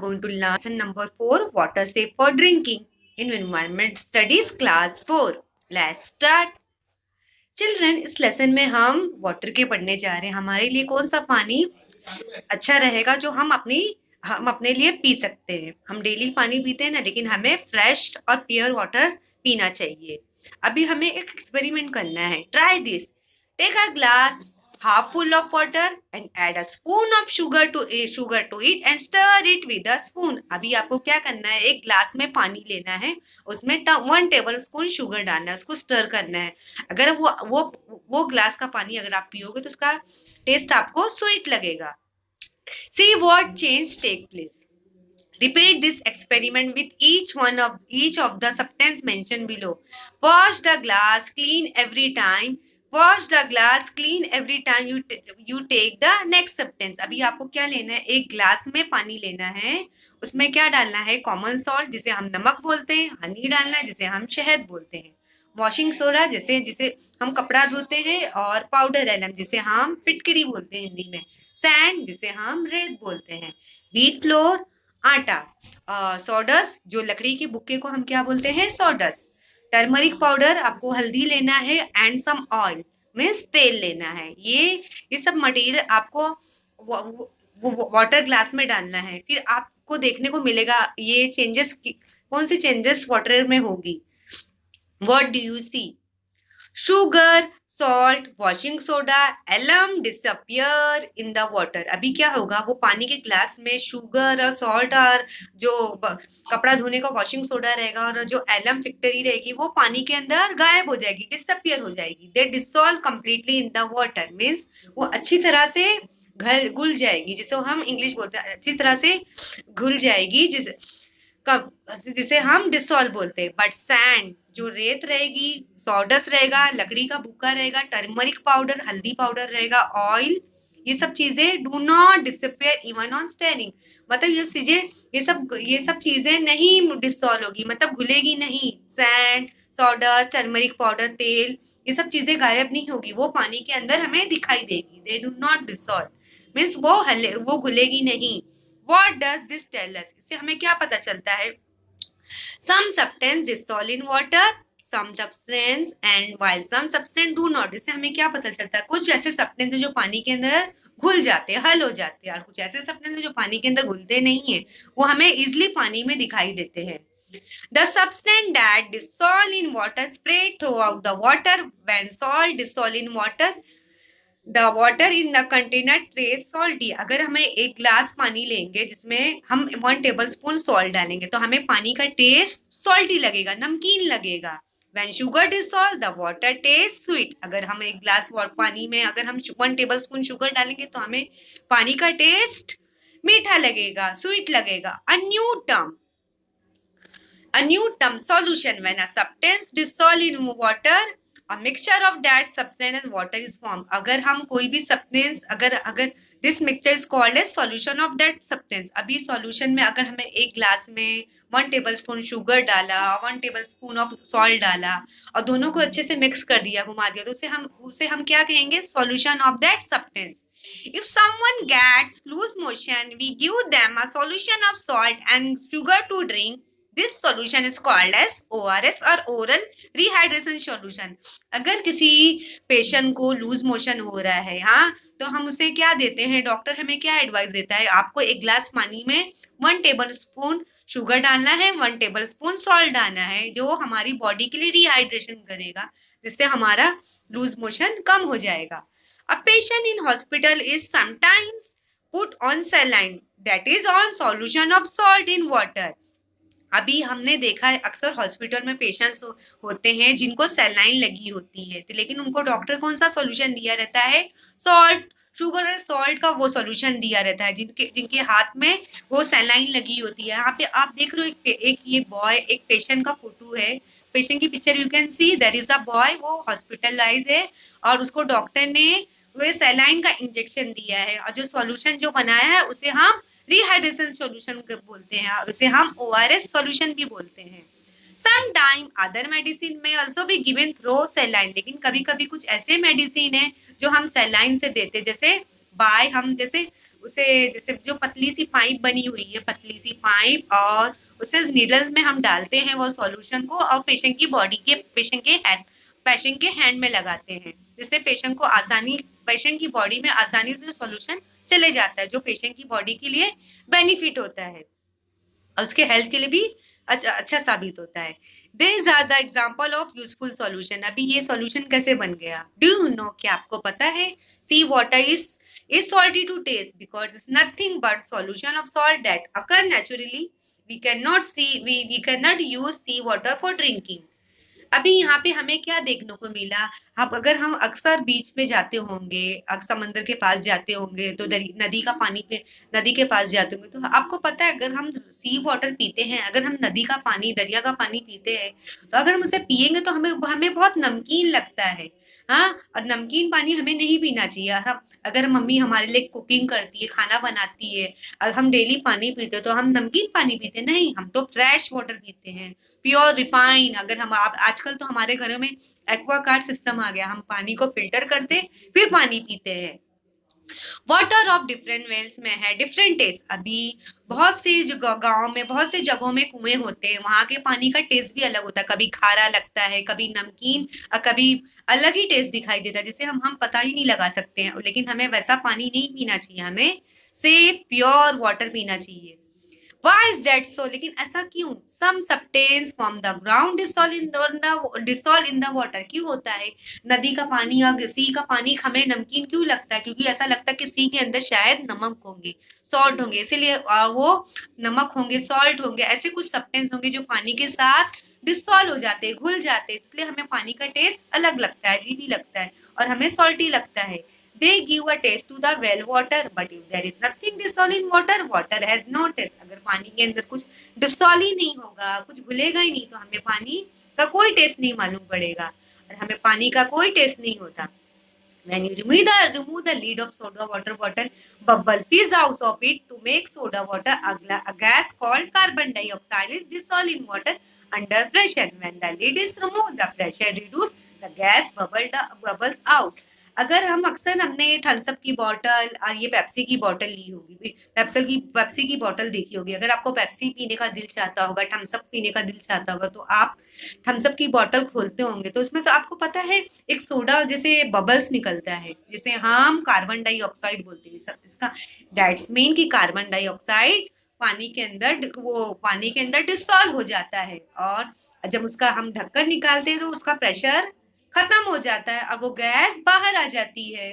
going to learn lesson number 4, water safe for drinking in environment studies class 4. Let's start. Children, इस lesson में हम water के पढ़ने जा रहे हैं. हमारे लिए कौन सा पानी अच्छा रहेगा जो हम अपने लिए पी सकते हैं. हम डेली पानी पीते हैं ना, लेकिन हमें फ्रेश और प्योर वाटर पीना चाहिए. अभी हमें एक एक्सपेरिमेंट करना है. Try this. Take a glass half full of water and add a spoon of sugar to it and stir it with a spoon. अभी आपको क्या करना है, एक ग्लास में पानी लेना है, उसमें 1 टेबल स्पून शुगर डालना है, उसको स्टर करना है. अगर वो ग्लास का पानी अगर आप पियोगे तो उसका टेस्ट आपको स्वीट लगेगा. See what change take place. Repeat this experiment with each of the substance mentioned below. Wash the glass clean every time. Wash the glass clean every time you take the next substance. अभी आपको क्या लेना है, एक glass में पानी लेना है, उसमें क्या डालना है, कॉमन सॉल्ट जिसे हम नमक बोलते हैं, हनी डालना है जिसे हम शहद बोलते हैं, वॉशिंग सोडा जिसे हम कपड़ा धोते हैं, और पाउडर एलम जिसे हम फिटकरी बोलते हैं हिंदी में, सैंड जिसे हम रेत बोलते हैं, व्हीट फ्लोर आटा, सॉडस जो लकड़ी के बुक्के को हम क्या बोलते हैं, सॉडस, टर्मरिक पाउडर, आपको हल्दी लेना है, एंड सम ऑयल मीन्स तेल लेना है. ये सब मटेरियल आपको वाटर ग्लास में डालना है. फिर आपको देखने को मिलेगा ये चेंजेस, कौन सी चेंजेस वाटर में होगी. What do you see? Sugar, salt, washing soda, alum disappear in the water. अभी क्या होगा, वो पानी के ग्लास में शुगर और सॉल्ट और जो कपड़ा धोने का वॉशिंग सोडा रहेगा और जो एलम फिक्टरी रहेगी वो पानी के अंदर गायब हो जाएगी, डिसअपियर हो जाएगी. They dissolve completely in the water means वो अच्छी तरह से घुल जाएगी, जिसे हम इंग्लिश बोलते हैं अच्छी तरह से घुल जाएगी, जिसे हम डिसॉल्व बोलते हैं. बट सैंड जो रेत रहेगी, सॉडस रहेगा, लकड़ी का बुक्का रहेगा, टर्मरिक पाउडर हल्दी पाउडर रहेगा, ऑयल, ये सब चीजें do not disappear even on steering. मतलब ये सब चीजें नहीं डिसॉल्व होगी, मतलब घुलेगी नहीं. सैंड, सॉडस, टर्मरिक पाउडर, तेल, ये सब चीजें गायब नहीं होगी, वो पानी के अंदर हमें दिखाई देगी. They do not dissolve means वो घुलेगी नहीं. What does this tell us? इससे हमें क्या पता चलता है. Some substance dissolve in water, some substance and while some substance do not. इससे हमें क्या पता चलता है, कुछ ऐसे सब्सटेंस है जो पानी के अंदर घुल जाते हैं, हल हो जाते हैं, और कुछ ऐसे सब्सटेंस है जो पानी के अंदर घुलते नहीं है, वो हमें इजिली पानी में दिखाई देते हैं. The substance that dissolve in water spread throughout the water. When salt dissolve in water, the water in the container trace salty. अगर हमें एक ग्लास पानी लेंगे जिसमें हम 1 टेबल स्पून सॉल्ट डालेंगे तो हमें पानी का टेस्ट सॉल्टी लगेगा, नमकीन लगेगा. When sugar dissolve the water test sweet. अगर हम एक ग्लास पानी में अगर हम 1 टेबल स्पून शुगर डालेंगे तो हमें पानी का टेस्ट मीठा लगेगा, स्वीट लगेगा. A new term solution. When a substance dissolve in water, a mixture of that substance and water is formed. अगर हम कोई भी substance अगर this mixture is called as solution of that substance. अभी solution में अगर हमें एक ग्लास में 1 टेबल स्पून शुगर डाला, 1 टेबल स्पून ऑफ सॉल्ट डाला और दोनों को अच्छे से मिक्स कर दिया, घुमा दिया, तो उसे हम क्या कहेंगे, solution of that substance. If someone gets loose motion, we give them a solution of salt and sugar to drink. This solution is called as ORS और oral rehydration solution. अगर किसी पेशेंट को लूज मोशन हो रहा है, हाँ, तो हम उसे क्या देते हैं, डॉक्टर हमें क्या एडवाइस देता है, आपको एक ग्लास पानी में 1 टेबल स्पून शुगर डालना है, 1 टेबल स्पून सॉल्ट डालना है, जो हमारी बॉडी के लिए रिहाइड्रेशन करेगा, जिससे हमारा लूज मोशन कम हो जाएगा. A patient in hospital is sometimes put on saline, that is on solution of salt in water. अभी हमने देखा है अक्सर हॉस्पिटल में पेशेंट्स होते हैं जिनको सैलाइन लगी होती है, तो लेकिन उनको डॉक्टर कौन सा सॉल्यूशन दिया रहता है, सॉल्ट, शुगर और सॉल्ट का वो सॉल्यूशन दिया रहता है, जिनके हाथ में वो सैलाइन लगी होती है. यहाँ पे आप देख रहे हो एक ये बॉय, एक पेशेंट का फोटो है, पेशेंट की picture you can see. There is a boy, वो हॉस्पिटलाइज है और उसको डॉक्टर ने वो सैलाइन का इंजेक्शन दिया है, और जो सॉल्यूशन जो बनाया है उसे हम रिहाइड्रेशन सॉल्यूशन बोलते हैं, और उसे हम ORS सॉल्यूशन भी बोलते हैं. Sometime other medicine may also be given through saline. लेकिन कभी कभी कुछ ऐसे मेडिसिन है जो हम सैलाइन से देते, जैसे उसे जैसे जो पतली सी पाइप बनी हुई है, पतली सी पाइप, और उसे नीडल में हम डालते हैं वो सॉल्यूशन को, और पेशेंट के हैंड में लगाते हैं, जिससे पेशेंट की बॉडी में आसानी से सॉल्यूशन चले जाता है, जो पेशेंट की बॉडी के लिए बेनिफिट होता है और उसके हेल्थ के लिए भी अच्छा साबित होता है। These are the example of useful solution। अभी ये सॉल्यूशन कैसे बन गया? Do you know? क्या आपको पता है? Sea water is salty to taste because it's nothing but solution of salt that occur naturally. We cannot use sea water for drinking। अभी यहाँ पे हमें क्या देखने को मिला? अब अगर हम अक्सर बीच में जाते होंगे, समंदर के पास जाते होंगे, तो नदी के पास जाते होंगे, तो आपको पता है अगर हम सी वाटर पीते हैं, अगर हम नदी का पानी, दरिया का पानी पीते हैं, तो अगर हम उसे पियेंगे तो हमें हमें बहुत नमकीन लगता है। हाँ, और नमकीन पानी हमें नहीं पीना चाहिए। हम अगर मम्मी हमारे लिए कुकिंग करती है, खाना बनाती है, और हम डेली पानी पीते हैं, तो हम नमकीन पानी पीते नहीं, हम तो फ्रेश वाटर पीते हैं, प्योर रिफाइन। अगर हम आजकल तो हमारे घरों में एक्वागार्ड सिस्टम आ गया, हम पानी को फिल्टर करते फिर पानी पीते हैं। वाटर ऑफ डिफरेंट वेल्स में है डिफरेंट टेस्ट। अभी बहुत से जो गाँव में बहुत से जगहों में कुएं होते हैं, वहां के पानी का टेस्ट भी अलग होता है, कभी खारा लगता है, कभी नमकीन, और कभी अलग ही टेस्ट दिखाई देता है, जिसे हम पता ही नहीं लगा सकते हैं। लेकिन हमें वैसा पानी नहीं पीना चाहिए, हमें सेफ प्योर वाटर पीना चाहिए। Why is that so? लेकिन ऐसा क्यों? Some substance from the ground dissolve in the water। क्यों होता है? नदी का पानी या सी का पानी हमें नमकीन क्यों लगता है? क्योंकि ऐसा लगता है कि सी के अंदर शायद नमक होंगे, सॉल्ट होंगे, इसीलिए वो नमक होंगे, सॉल्ट होंगे, ऐसे कुछ सब्सटेंस होंगे जो पानी के साथ डिसॉल्व हो जाते हैं, घुल जाते हैं, इसलिए हमें पानी का टेस्ट अलग लगता है, अजीब ही लगता है, और हमें सॉल्टी लगता है। They give a taste to the well water, but if there is nothing dissolved in water, water has no taste। अगर पानी के अंदर कुछ डिसॉल्व ही नहीं होगा, कुछ घुलेगा ही नहीं, तो हमें पानी का कोई टेस्ट नहीं मालूम पड़ेगा, और हमें पानी का कोई टेस्ट नहीं होता। When you remove the lid of soda water bottle, bubble fizz out of it to make soda water. A gas called carbon dioxide is dissolved in water under pressure. When the lid is removed, the pressure reduces, the gas bubbles out। अगर हम अक्सर हमने Thums up की bottle और ये Pepsi की bottle ली होगी, Pepsi की बॉटल देखी होगी, अगर आपको पेप्सी पीने का दिल चाहता होगा, थम्स अप पीने का दिल चाहता होगा, तो आप थम्स अप की बॉटल खोलते होंगे, तो उसमें से आपको पता है एक सोडा जैसे बबल्स निकलता है, जिसे हम कार्बन डाइऑक्साइड बोलते हैं। इसका दैट्स मीन कि कार्बन डाइऑक्साइड पानी के अंदर डिसॉल्व हो जाता है, और जब उसका हम ढक्कन निकालते हैं तो उसका प्रेशर खत्म हो जाता है और वो गैस बाहर आ जाती है।